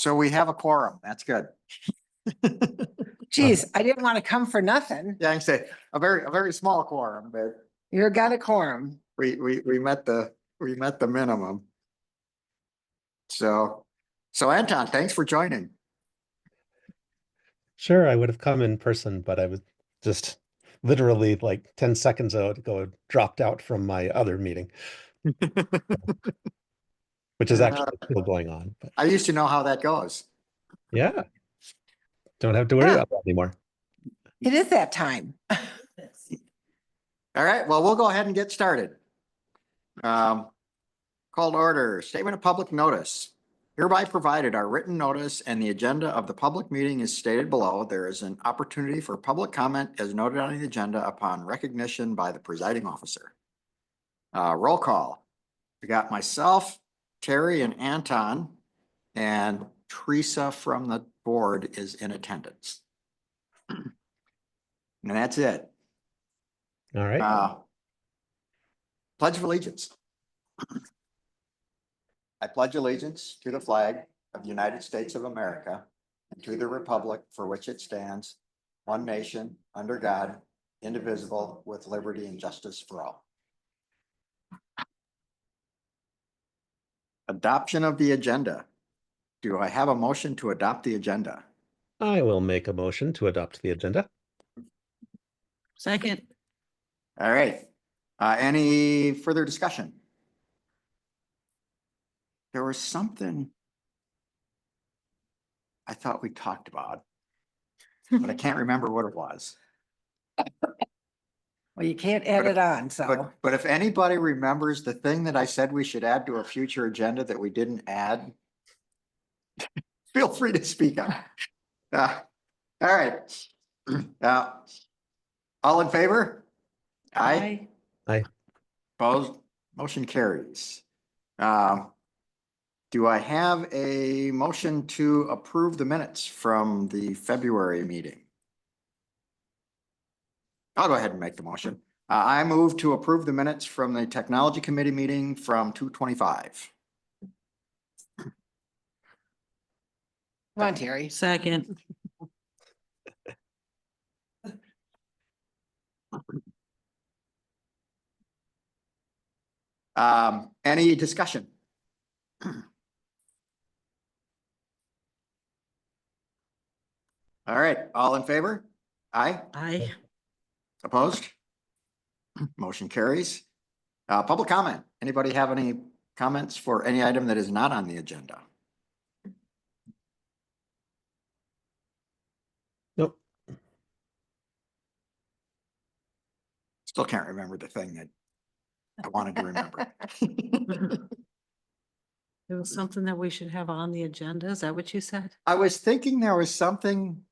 So we have a quorum. That's good. Geez, I didn't want to come for nothing. Yeah, I can say a very small quorum, but You're got a quorum. we met the minimum. So Anton, thanks for joining. Sure, I would have come in person, but I was just literally like 10 seconds ago dropped out from my other meeting, which is actually still going on. But I used to know how that goes. yeah, don't have to worry about that anymore. It is that time. All right, well, we'll go ahead and get started. Called order, statement of public notice. Hereby provided our written notice and the agenda of the public meeting is stated below. There is an opportunity for public comment as noted on the agenda upon recognition by the presiding officer. Roll call. We got myself, Terry and Anton, and Teresa from the board is in attendance. And that's it. All right. Pledge of allegiance. I pledge allegiance to the flag of the United States of America and to the republic for which it stands, one nation, under God, indivisible, with liberty and justice for all. Adoption of the agenda. Do I have a motion to adopt the agenda? I will make a motion to adopt the agenda. Second. All right. Any further discussion? There was something I thought we talked about, but I can't remember what it was. Well, you can't add it on, so. But if anybody remembers the thing that I said we should add to a future agenda that we didn't add, feel free to speak on. All right. All in favor? Aye. Aye. Opposed? Motion carries. Do I have a motion to approve the minutes from the February meeting? I'll go ahead and make the motion. I move to approve the minutes from the Technology Committee meeting from 2/25. Come on, Terry. Second. Any discussion? All right, all in favor? Aye. Aye. Opposed? Motion carries. Public comment. Anybody have any comments for any item that is not on the agenda? Nope. Still can't remember the thing that I wanted to remember. It was something that we should have on the agenda. Is that what you said? I was thinking there was something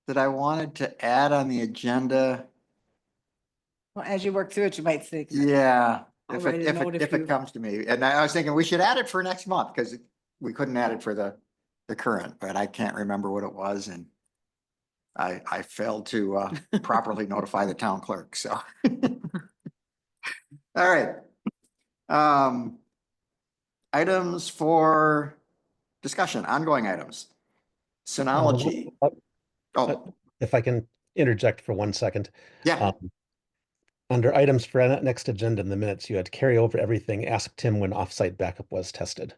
that I wanted to add on the agenda. Well, as you work through it, you might think. Yeah, I'll if write a note it you- comes to me, and I was thinking we should add it for next month because we couldn't add it for the current, but I can't remember what it was, and I failed to properly notify the town clerk. So, all right. Items for discussion, ongoing items. Synology. Oh, If I can interject for 1 second. yeah. Under items for next agenda in the minutes, you had carry over everything, ask Tim when offsite backup was tested.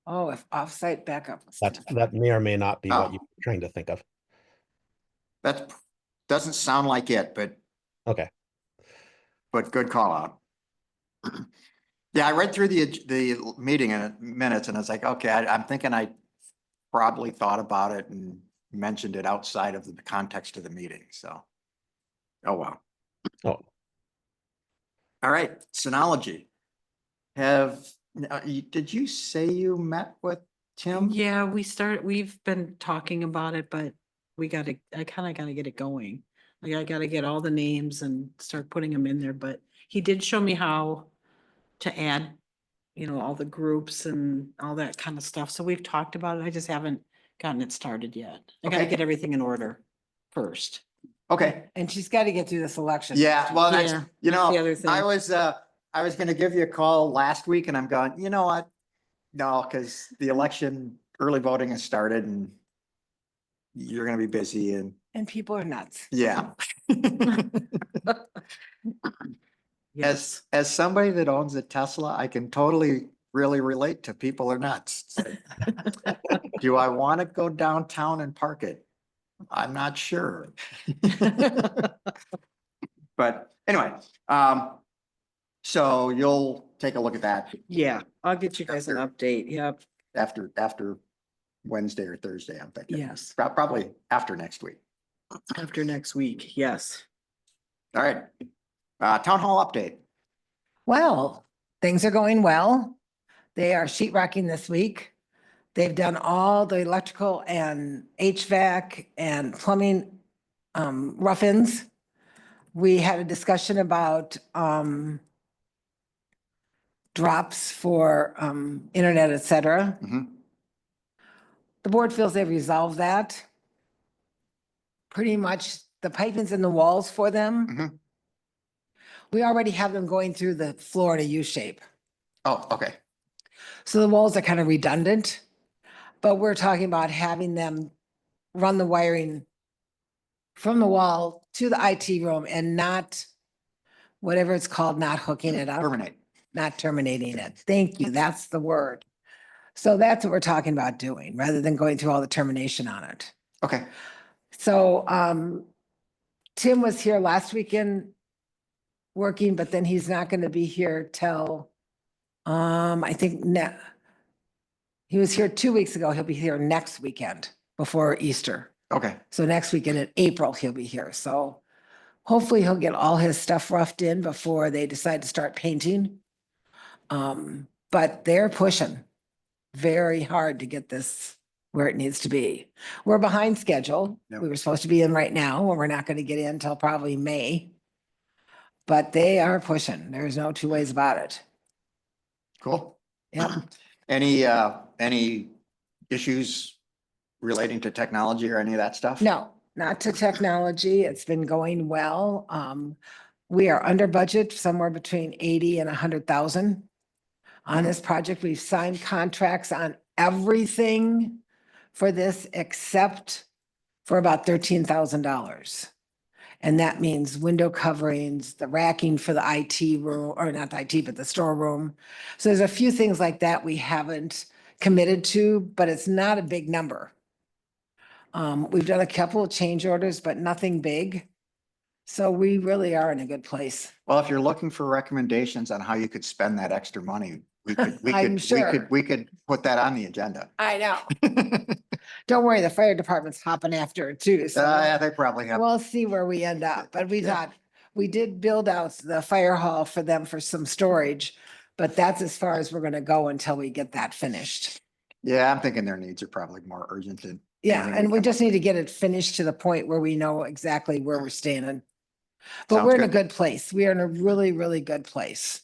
Oh, if offsite backup. was That may or may not be what Oh. you're trying to think of. That doesn't sound like it, but Okay. good call out. Yeah, I read through the meeting in minutes and I was like, okay, I'm thinking I probably thought about it and mentioned it outside of the context of the meeting, so. Oh, well. Oh, All right, Synology. Did you say you met with Tim? Yeah, we've been talking about it, but I kind of gotta get it going. Like I gotta get all the names and start putting them in there, but he did show me how to add, all the groups and all that kind of stuff. So we've talked about it. I just haven't gotten it started yet. I gotta Okay. get everything in order first. Okay, And she's got to get through the selection. yeah, well, that's, Yeah, that's the other thing. I was gonna give you a call last week and I'm going, you know what? No, because the election, early voting has started and you're gonna be busy and, And people are nuts. yeah. Yes. As somebody that owns a Tesla, I can totally really relate to people are nuts. It's like, do I want to go downtown and park it? I'm not sure. But anyway, so you'll take a look at that Yeah, I'll get you guys an update. Yep. after Wednesday or Thursday, I'm thinking. Yes. Probably after next week. After next week. Yes. All right. Town hall update. Well, things are going well. They are sheet rocking this week. They've done all the electrical and HVAC and plumbing rough-ins. We had a discussion about drops for internet, et cetera. Mhm. The board feels they've resolved that. Pretty much the piping's in the walls for them. Mhm. We already have them going through the floor in a U shape. Oh, okay. So the walls are kind of redundant, but we're talking about having them run the wiring from the wall to the IT room and not whatever it's called, not hooking it up, Terminate. not terminating it. Thank you. That's the word. So that's what we're talking about doing, rather than going through all the termination on it. Okay. So Tim was here last weekend working, but then he's not going to be here till I think he was here 2 weeks ago. He'll be here next weekend before Easter. Okay. So next weekend in April, he'll be here. So hopefully he'll get all his stuff roughed in before they decide to start painting. But they're pushing very hard to get this where it needs to be. We're behind schedule. Yep. We were supposed to be in right now, and we're not going to get in until probably May. But they are pushing. There's no two ways about it. Cool. Yep. Any issues relating to technology or any of that stuff? No, not to technology. It's been going well. We are under budget, somewhere between 80 and 100,000. On this project, we've signed contracts on everything for this except for about $13,000. And that means window coverings, the racking for the IT room, or not the IT, but the storeroom. So there's a few things like that we haven't committed to, but it's not a big number. We've done a couple of change orders, but nothing big. So we really are in a good place. Well, if you're looking for recommendations on how you could spend that extra money, I'm sure. we could put that on the agenda. I know. Don't worry, the fire department's hopping after it too. So Yeah, they probably have. we'll see where we end up. But we Yeah. thought, we did build out the fire hall for them for some storage. But that's as far as we're gonna go until we get that finished. Yeah, I'm thinking their needs are probably more urgent than. Yeah, anything and we come just up. need to get it finished to the point where we know exactly where we're standing. But Sounds we're in a good. good place. We are in a really, really good place.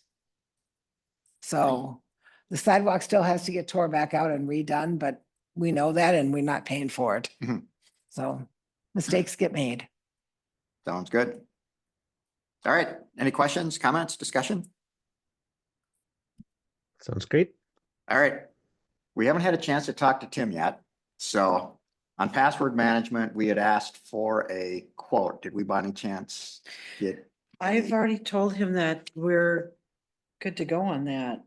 So the sidewalk still has to get tore back out and redone, but we know that and we're not paying for it. Mhm. So mistakes get made. Sounds good. All right, any questions, comments, discussion? Sounds great. All right. We haven't had a chance to talk to Tim yet. So on password management, we had asked for a quote. Did we by any chance get? I've already told him that we're good to go on that.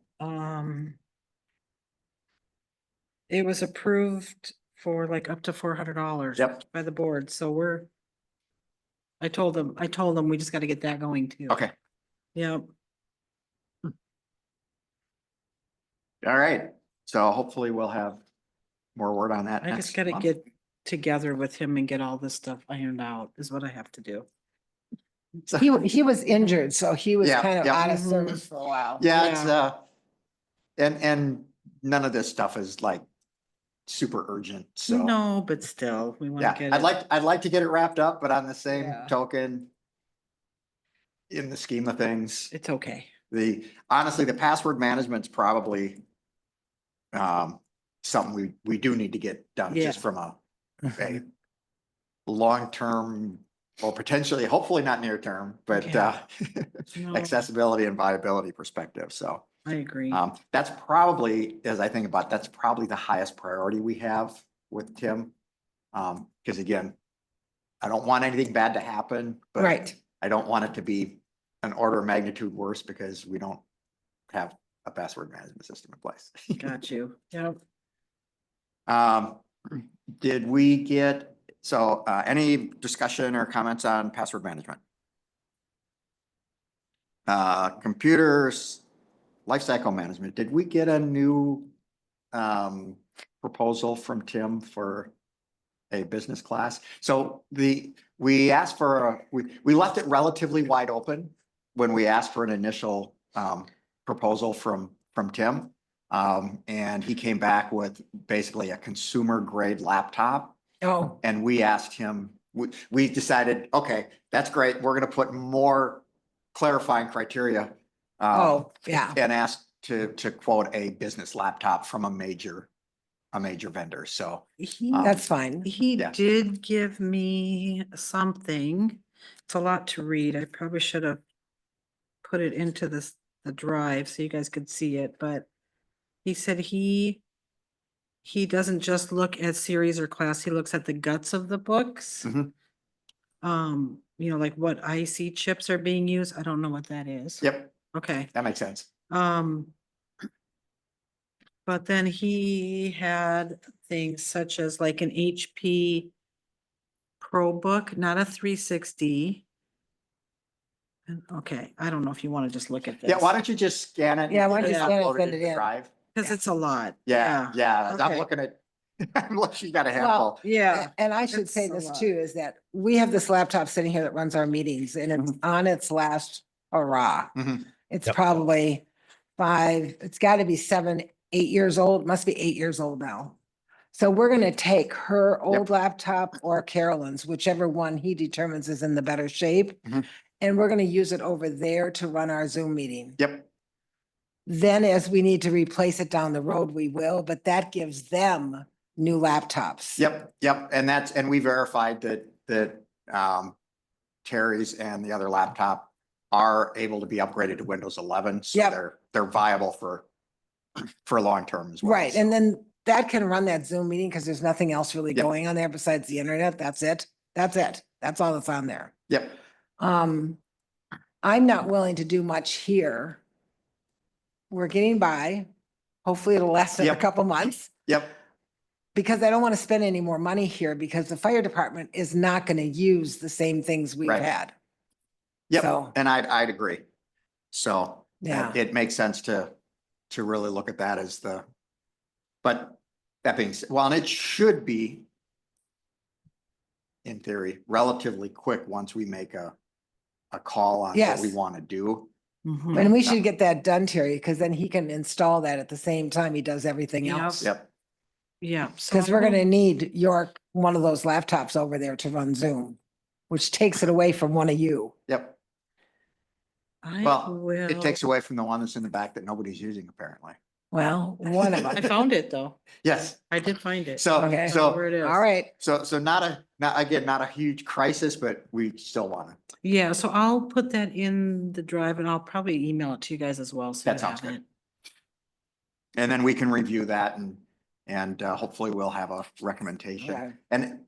It was approved for like up to $400. Yep. By the board, so I told them we just gotta get that going too. Okay, Yep. all right. So hopefully we'll have more word on that I next just gotta month. get together with him and get all this stuff ironed out is what I have to do. So- He was injured, so he was Yeah, kind of yeah. out of Mhm. service for a while. Yeah, it's, and none of this stuff is like super urgent, so. No, but still, we wanna Yeah, get I'd like to get it wrapped up, but on the same Yeah. token, in the scheme of things, It's okay. honestly, the password management's probably something we do need to get done Yeah. just from a long-term or potentially, hopefully not near term, but, Okay. No. accessibility and viability perspective. So, I agree. that's probably, as I think about, that's probably the highest priority we have with Tim. Because again, I don't want anything bad to happen, but Right. I don't want it to be an order of magnitude worse because we don't have a password management system in place. Got you. Yep. Did we get, so, any discussion or comments on password management? Computers, lifecycle management, did we get a new, proposal from Tim for a business class? So we asked for, we left it relatively wide open when we asked for an initial, proposal from Tim. And he came back with basically a consumer grade laptop. Oh, And we asked him, we decided, okay, that's great. We're gonna put more clarifying criteria. oh, yeah. And asked to quote a business laptop from a major vendor. So, He, That's fine. he yeah. did give me something. It's a lot to read. I probably should have put it into the drive so you guys could see it, but he said he doesn't just look at series or class, he looks at the guts of the books. Mhm. Like what IC chips are being used. I don't know what that is. Yep, Okay. that makes sense. But then he had things such as like an HP ProBook, not a 360. And okay, I don't know if you want to just look at this. Yeah, why don't you just scan it? Yeah, why don't you and scan it, upload send it to the in. Drive? Cause it's a lot. Yeah, yeah, I'm Okay. looking at, I'm looking, you got a Well, handful. Yeah. And I should It's say a this lot. too, is that we have this laptop sitting here that runs our meetings and it's on its last hurrah. Mhm. It's Yep. probably it's gotta be 7, 8 years old, must be 8 years old now. So we're gonna take her old laptop or Carolyn's, whichever one he determines is in the better shape. Mhm. And we're gonna use it over there to run our Zoom meeting. Yep, Then as we need to replace it down the road, we will, but that gives them new laptops. yep, and we verified that Terry's and the other laptop are able to be upgraded to Windows 11. So Yep. they're viable for long term as well. Right, and then that can run that Zoom meeting because there's nothing else really Yep. going on there besides the internet. That's it. That's it. That's all that's on there. Yep, I'm not willing to do much here. We're getting by. Hopefully it'll last a Yep. couple months yep, because I don't want to spend any more money here because the fire department is not going to use the same things we've Right. had. yep, So- and I'd agree. So Yeah. it makes sense to really look at that as but that being said, well, and it should be in theory, relatively quick once we make a call on what we Yes. want to do. Mhm. And we should get that done, Terry, because then he can install that at the same time he does everything Yep. else. Yep, Yeah. so Because I we're will- gonna need one of those laptops over there to run Zoom, which takes it away from one of you. yep. I Well, it takes will- away from the one that's in the back that nobody's using apparently. Well, one of I us. found it though. Yes, I did find it. so, Okay. Where it is. All right. so not a huge crisis, but we still want to. Yeah, so I'll put that in the drive and I'll probably email it to you guys as well. So That you sounds have good. it. And then we can review that and hopefully we'll have a recommendation. Okay. And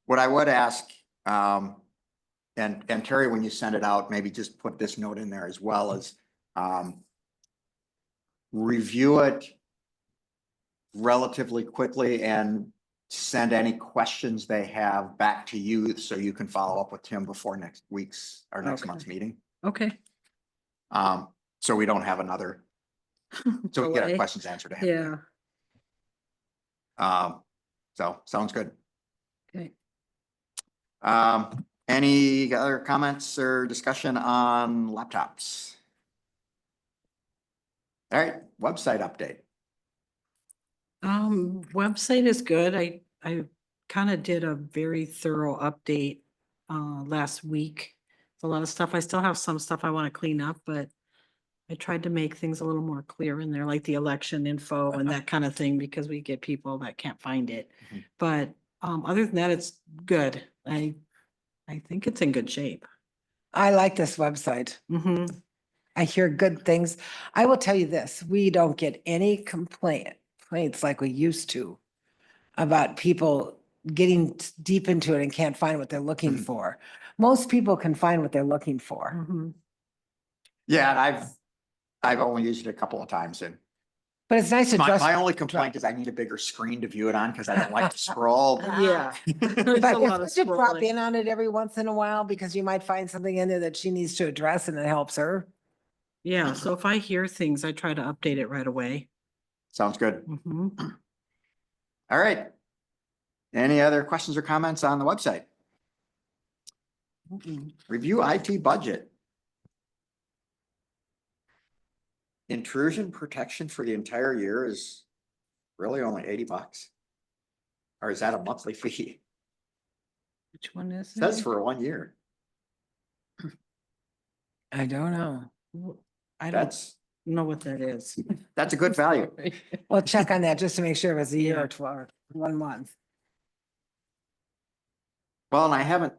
what I would ask, and Terry, when you send it out, maybe just put this note in there as well as review it relatively quickly and send any questions they have back to you so you can follow up with Tim before next Okay. month's meeting. Okay. So we don't have another, so we get our Delay. questions answered. ahead of time. Yeah. So sounds good. Okay. Any other comments or discussion on laptops? All right, website update. Website is good. I kind of did a very thorough update last week. It's a lot of stuff. I still have some stuff I want to clean up, but I tried to make things a little more clear in there, like the election info and that kind of thing, because we get people that can't find it. Mhm. But other than that, it's good. I I think it's in good shape. I like this website. I hear good things. I will tell you this, we don't get any complaints like we used to about people getting deep into it and can't find what they're looking for. Most people can find what they're looking for. Yeah, and I've only used it a couple of times and But it's nice to my, trust. my only complaint is I need a bigger screen to view it on because I don't like to scroll. Yeah. There's But a lot of it's good to drop scrolling. in on it every once in a while because you might find something in there that she needs to address and it helps her. Yeah, so if I hear things, I try to update it right away. Sounds good. Mhm. All right. Any other questions or comments on the website? Review IT budget. Intrusion protection for the entire year is really only $80. Or is that a monthly fee? Which one is It says it? for 1 year. I don't know. I don't That's know what that is. a good value. Well, check on that just to make sure it was a year Yeah. or 12, 1 month. Well, and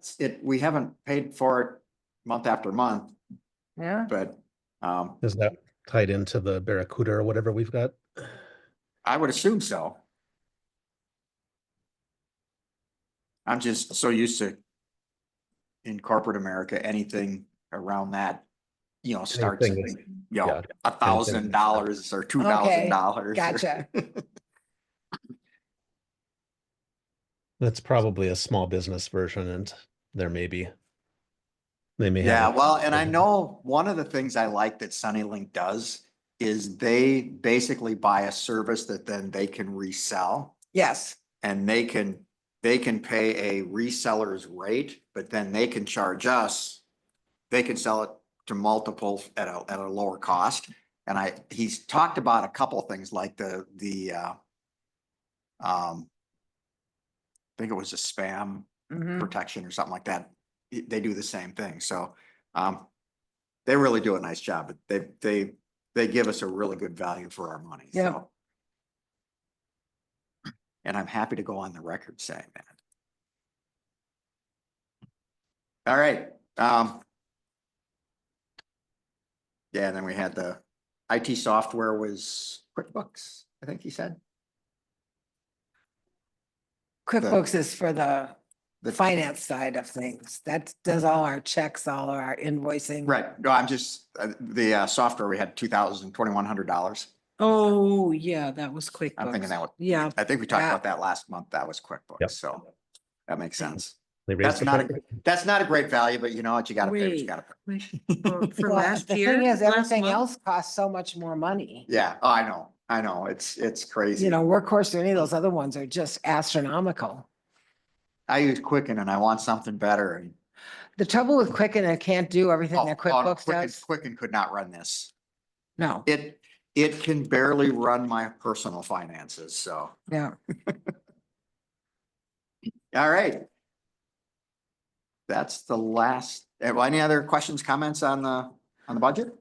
we haven't paid for it month after month, Yeah. but Is that tied into the Barracuda or whatever we've got? I would assume so. I'm just so used to in corporate America, anything around that, starts at, Anything is- $1,000 or $2,000. Gotcha. That's probably a small business version and they may have. Yeah, a- well, and I know one of the things I like that SunnyLink does is they basically buy a service that then they can resell. Yes. And they can pay a reseller's rate, but then they can charge us. They can sell it to multiple at a lower cost. And he's talked about a couple of things like I think it was a spam Mhm. protection or something like that. They do the same thing. So, they really do a nice job, but they give us a really good value for our money. Yep. So. And I'm happy to go on the record saying that. All right. Yeah, and then we had the IT software was QuickBooks, I think he said. QuickBooks is for the The- finance side of things. That does all our checks, all of our invoicing. Right. No, I'm just, the software, we had $2,100. Oh, yeah, that was QuickBooks. I'm thinking that was, Yeah. I think we talked Yeah. about that last month. That was QuickBooks. Yep. So that makes sense. They raised That's the not price. that's not a great value, but you know what? You gotta pay what you Wait, gotta pay. wait, for Well, last the year? thing is, last everything month? else costs so much more money. Yeah, oh, I know. It's crazy. You know, Workhorse or any of those other ones are just astronomical. I use Quicken and I want something better. And The trouble with Quicken, it can't do everything that no, QuickBooks does. Quicken could not run this. No, It can barely run my personal finances, so, yeah. all right. That's the last, any other questions, comments on the budget?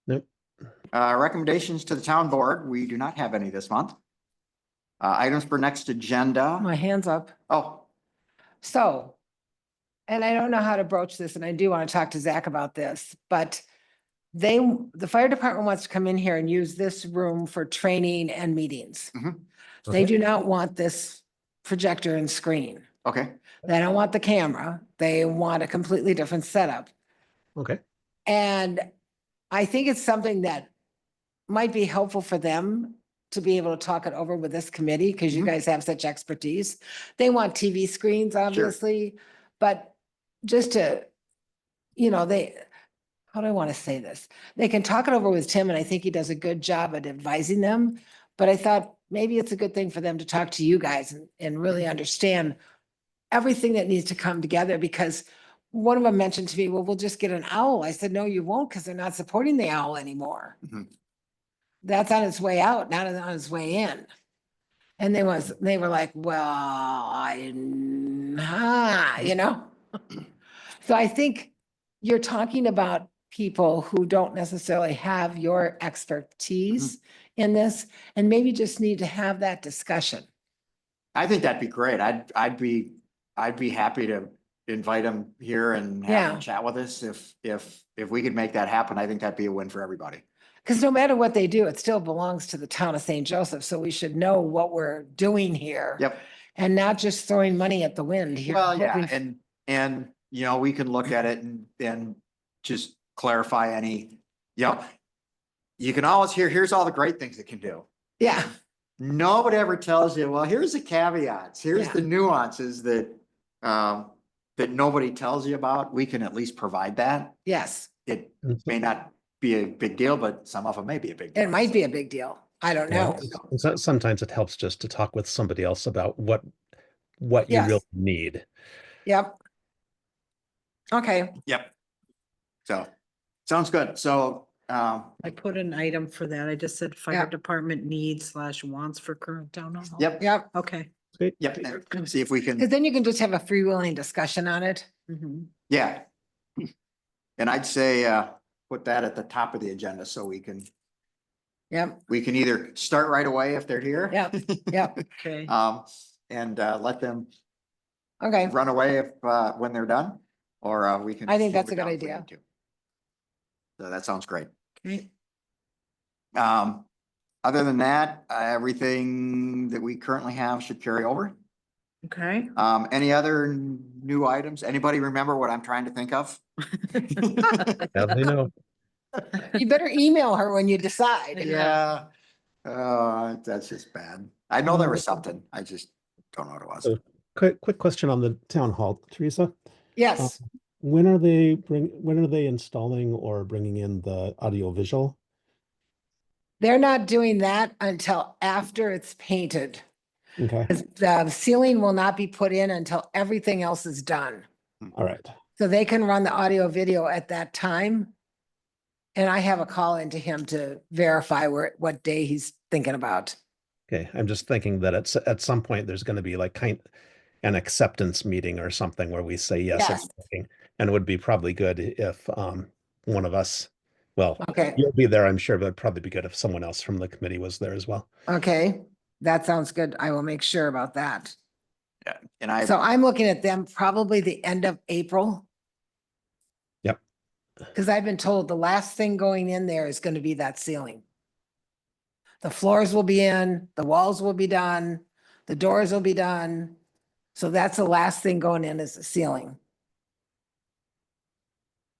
Nope. Recommendations to the town board, we do not have any this month. Items for next agenda. My hand's up. Oh, So, and I don't know how to broach this, and I do want to talk to Zach about this, but the fire department wants to come in here and use this room for training and meetings. Mhm. They Okay. do not want this projector and screen. okay, They don't want the camera. They want a completely different setup. Okay. And I think it's something that might be helpful for them to be able to talk it over with this committee, because you Mhm. guys have such expertise. They want TV screens, obviously, but just to, how do I want to say this? They can talk it over with Tim, and I think he does a good job at advising them. But I thought maybe it's a good thing for them to talk to you guys and really understand everything that needs to come together, because one of them mentioned to me, well, we'll just get an owl. I said, no, you won't, because they're not supporting the owl anymore. Mhm. That's on its way out, not on its way in. And they were like, well, So I think you're talking about people who don't necessarily have your expertise in this, and maybe just need to have that discussion. I think that'd be great. I'd be happy to invite them here and have them Yeah. chat with us. If we could make that happen, I think that'd be a win for everybody. Because no matter what they do, it still belongs to the town of St. Joseph, so we should know what we're doing here. Yep. And not just throwing money at the wind here. Well, yeah, hoping- and, you know, we can look at it and just clarify any, you know, you can always hear, here's all the great things it can do. Yeah, Nobody ever tells you, well, here's the caveats, here's Yeah. the nuances that, that nobody tells you about. We can at least provide that. yes, It Mhm. may not be a big deal, but some of them may be a big deal. it might be a big deal. I don't Yeah, know. and sometimes it helps just to talk with somebody else about what you Yes. really need. Yep. Okay, Yep. So, sounds good. So, I put an item for that. I just said fire Yeah. department needs / wants for current town hall. yep, yep, Okay. yep. and See if we because can, then you can just have a freewheeling discussion on it. Mhm. yeah. And I'd say, put that at the top of the agenda so we can Yep, either start right away if they're here. Yep, yep. Okay. And let them okay, run away if, when they're done, or we can. I think slow that's it a good down if we idea. need to. So that sounds great. Okay. Other than that, everything that we currently have should carry over. Okay. Any other new items? Anybody remember what I'm trying to think of? As they know. you better email her when you decide. Yeah. That's just bad. I know there was something. I just don't know what it was. So, quick question on the town hall, Teresa. Yes, When are they installing or bringing in the audio visual? they're not doing that until after it's painted. Okay, 'Cause the ceiling will not be put in until everything else is done. all right. So they can run the audio video at that time. And I have a call into him to verify what day he's thinking about. Okay, I'm just thinking that at some point, there's gonna be like an acceptance meeting or something where we say, yes, it's Yes. working. And it would be probably good if one of us, well, Okay, you'll be there, I'm sure, but it'd probably be good if someone else from the committee was there as well. okay, that sounds good. I will make sure about that. Yeah, and I, So I'm looking at them probably the end of April. Yep. Because I've been told the last thing going in there is going to be that ceiling. The floors will be in, the walls will be done, the doors will be done. So that's the last thing going in is the ceiling.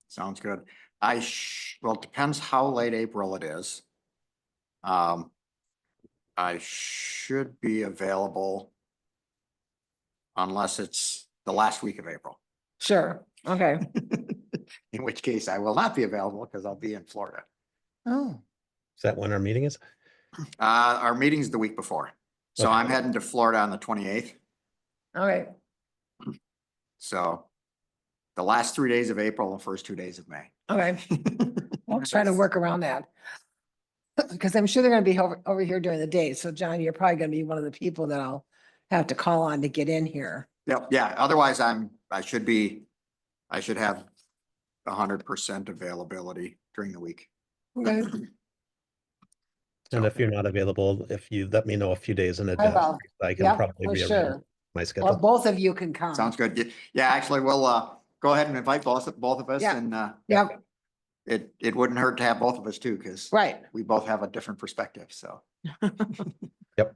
sounds good. Well, it depends how late April it is. I should be available unless it's the last week of April, Sure, okay. in which case I will not be available because I'll be in Florida. Oh, Is that when our meeting is? Our meeting's the week before, so Okay. I'm heading to Florida on the 28th. all right. So the last 3 days of April, the first 2 days of May. Okay, I'll try to work around that. Because I'm sure they're gonna be over here during the day. So John, you're probably gonna be one of the people that I'll have to call on to get in here. Yep, yeah, otherwise I should have 100% availability during the week. Okay, And if you're not available, if you let me know a few days in I advance, will. I can Yep, probably for rearrange sure. my Or schedule. both of you can come. Sounds good. Yeah, actually, we'll go ahead and invite both of us Yeah. and Yep, it wouldn't hurt to have both of us too, because right. we both have a different perspective, so. Yep.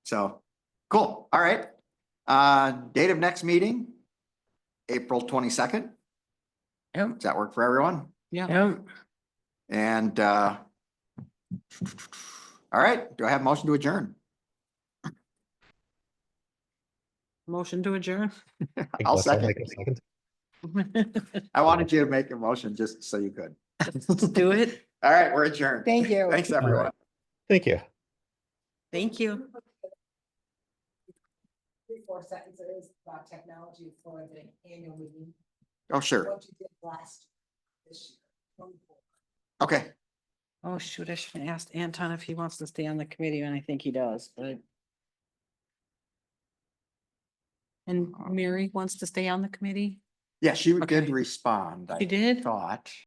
So, cool, all right. Date of next meeting, April 22nd. Yep, Does that work for everyone? Yeah. yep. And all right, do I have a motion to adjourn? Motion to adjourn. I'll guess I'll second. make a second. I wanted you to make a motion just so you could. Let's do it. All right, we're adjourned. Thank you. Thanks, everyone. Thank you. Thank you. 3-4 sentences about technology for the annual meeting. Oh, sure. What you did last this year. Okay. Oh, shoot, I should have asked Anton if he wants to stay on the committee, and I think he does, but. And Mary wants to stay on the committee? Yeah, she did Okay. respond. She I did? thought.